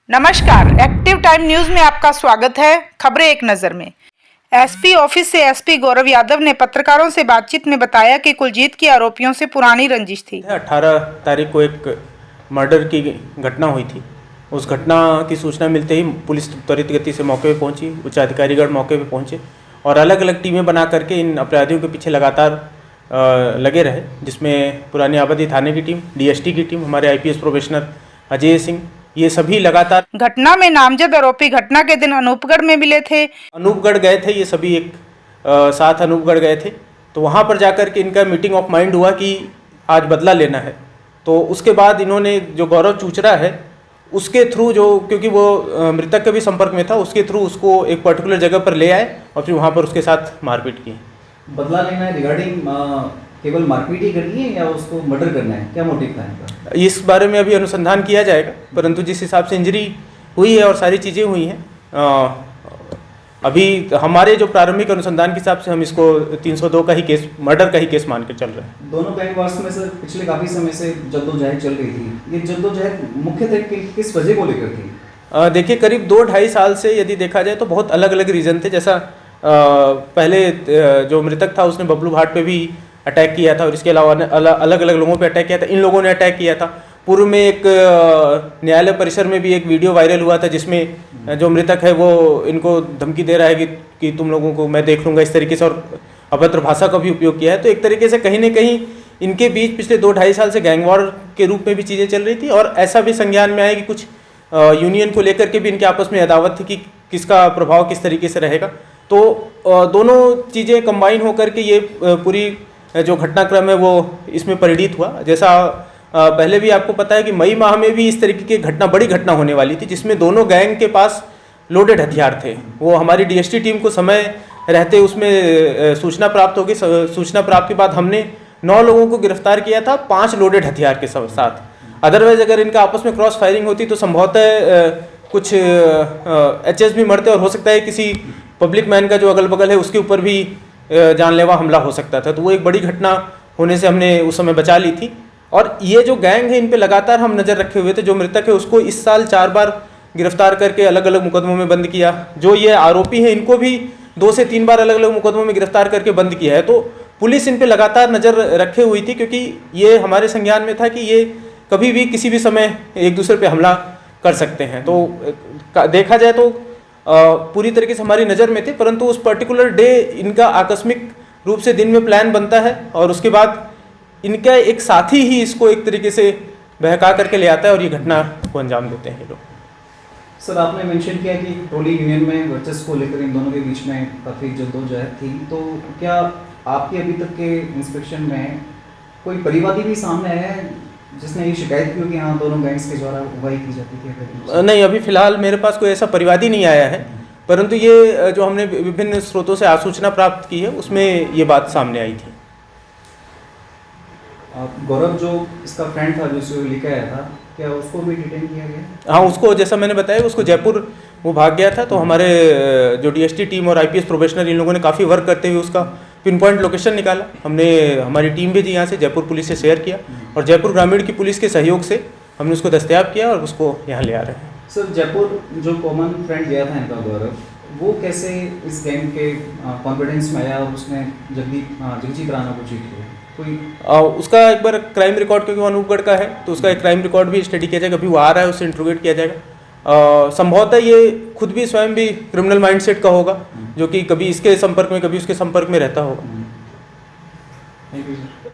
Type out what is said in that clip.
नमस्कार, active time news में आपका स्वागत है। खबरें एक नजर में। एसपी ऑफिस से एसपी गौरव यादव ने पत्रकारों से बातचीत में बताया कि कुलजीत की आरोपियों से पुरानी रंजिश थी। 18 तारीख को एक मर्डर की घटना हुई थी। उस घटना की सूचना मिलते ही पुलिस त्वरित गति से मौके पर पहुंची, उच्च अधिकारीगण मौके पर पहुंचे और अलग अलग टीमें बना करके इन अपराधियों के पीछे लगातार लगे रहे, जिसमें पुरानी आबादी थाने की टीम, डीएसटी की टीम, हमारे आईपीएस प्रोबेशनर अजय सिंह, ये सभी लगातार। घटना में नामजद आरोपी घटना के दिन अनूपगढ़ में मिले थे। अनूपगढ़ गए थे, ये सभी एक साथ अनूपगढ़ गए थे। तो वहाँ पर जाकर के इनका मीटिंग ऑफ माइंड हुआ कि आज बदला लेना है। तो उसके बाद इन्होंने जो गौरव चूचरा है उसके थ्रू, जो क्योंकि वो मृतक के भी संपर्क में था, उसके थ्रू उसको एक पर्टिकुलर जगह पर ले आए और फिर वहाँ पर उसके साथ मारपीट की। बदला लेना है रिगार्डिंग केवल मारपीट ही करनी है या उसको मर्डर करना है, क्या मोटिव था इनका? इस बारे में अभी अनुसंधान किया जाएगा, परंतु जिस हिसाब से इंजरी हुई है और सारी चीज़ें हुई हैं, अभी हमारे जो प्रारंभिक अनुसंधान के हिसाब से हम इसको 302 का ही केस, मर्डर का ही केस मान के चल रहे हैं। दोनों गैंगवार्स में सर पिछले काफ़ी समय से जद्दोजहद चल रही थी। ये जद्दोजहद मुख्यतः किस वजह को लेकर थी? देखिए, करीब 2-2.5 साल से यदि देखा जाए तो बहुत अलग अलग रीज़न थे। जैसा पहले जो मृतक था उसने बबलू भाट पे भी अटैक किया था और इसके अलावा अलग अलग लोगों पे अटैक किया था। इन लोगों ने अटैक किया था। पूर्व में एक न्यायालय परिसर में भी एक वीडियो वायरल हुआ था जिसमें जो मृतक है वो इनको धमकी दे रहा है कि तुम लोगों को मैं देख लूँगा, इस तरीके से, और अभद्र भाषा का भी उपयोग किया है। तो एक तरीके से कहीं ना कहीं इनके बीच पिछले 2-2.5 साल से गैंगवॉर के रूप में भी चीज़ें चल रही थी और ऐसा भी संज्ञान में आया कि कुछ यूनियन को लेकर के भी इनके आपस में अदावत थी कि किसका प्रभाव किस तरीके से रहेगा। तो दोनों चीज़ें कंबाइन होकर के ये पूरी जो घटनाक्रम है वो इसमें परिणित हुआ। जैसा पहले भी आपको पता है कि मई माह में भी इस तरीके की बड़ी घटना होने वाली थी जिसमें दोनों गैंग के पास लोडेड हथियार थे। वो हमारी डीएसटी टीम को समय रहते उसमें सूचना प्राप्त हो गई। सूचना प्राप्त के बाद हमने 9 लोगों को गिरफ्तार किया था, 5 लोडेड हथियार के साथ। अदरवाइज अगर इनका आपस में क्रॉस फायरिंग होती तो संभवतः कुछ एचएस भी मरते और हो सकता है किसी पब्लिक मैन का जो अगल बगल है उसके ऊपर भी जानलेवा हमला हो सकता था। तो वो एक बड़ी घटना होने से हमने उस समय बचा ली थी। और ये जो गैंग है इन पे लगातार हम नज़र रखे हुए थे। जो मृतक है उसको इस साल 4 बार गिरफ्तार करके अलग अलग मुकदमों में बंद किया। जो ये आरोपी हैं इनको भी 2 से 3 बार अलग अलग मुकदमों में गिरफ्तार करके बंद किया है। तो पुलिस इन पे लगातार नज़र रखे हुई थी क्योंकि ये हमारे संज्ञान में था कि ये कभी भी किसी भी समय एक दूसरे पे हमला कर सकते हैं। तो देखा जाए तो पूरी तरीके से हमारी नज़र में थे, परंतु उस पर्टिकुलर डे इनका आकस्मिक रूप से दिन में प्लान बनता है और उसके बाद इनका एक साथी ही इसको एक तरीके से बहका करके ले आता है और ये घटना को अंजाम देते हैं ये लोग। सर, आपने मेंशन किया कि ट्रोली यूनियन में वर्चस्व को लेकर इन दोनों के बीच में काफ़ी जद्दोजहद थी। तो क्या आपके अभी तक के इंस्पेक्शन में कोई परिवादी भी सामने है जिसने ये शिकायत की हो कि हाँ दोनों गैंग्स के द्वारा उगाही की जाती थी? नहीं, अभी फिलहाल मेरे पास कोई ऐसा परिवादी नहीं आया है, परंतु ये जो हमने विभिन्न स्रोतों से आसूचना प्राप्त की है उसमें ये बात सामने आई थी। गौरव जो इसका फ्रेंड था जो इसे लेकर आया था, क्या उसको भी डिटेन किया गया? हाँ, उसको जैसा मैंने बताया उसको जयपुर वो भाग गया था। तो हमारे जो डीएसटी टीम और आईपीएस प्रोबेशनर इन लोगों ने काफ़ी वर्क करते हुए उसका पिन पॉइंट लोकेशन निकाला। हमने हमारी टीम भेजी यहाँ से, जयपुर पुलिस से शेयर किया और जयपुर ग्रामीण की पुलिस के सहयोग से हमने उसको दस्तयाब किया और उसको यहाँ ले आ रहे हैं। सर, जयपुर जो कॉमन फ्रेंड गया था इनका गौरव, वो कैसे इस गैंग के कॉन्फिडेंस में आया और उसने जगजीत राणा को चीट किया? उसका एक बार क्राइम रिकॉर्ड, क्योंकि वो अनूपगढ़ का है तो उसका एक क्राइम रिकॉर्ड भी स्टडी किया जाएगा। अभी वो आ रहा है, उससे इंट्रोगेट किया जाएगा। संभवतः ये खुद भी स्वयं भी क्रिमिनल माइंडसेट का होगा, जो कि कभी इसके संपर्क में कभी उसके संपर्क में रहता होगा। Thank you sir.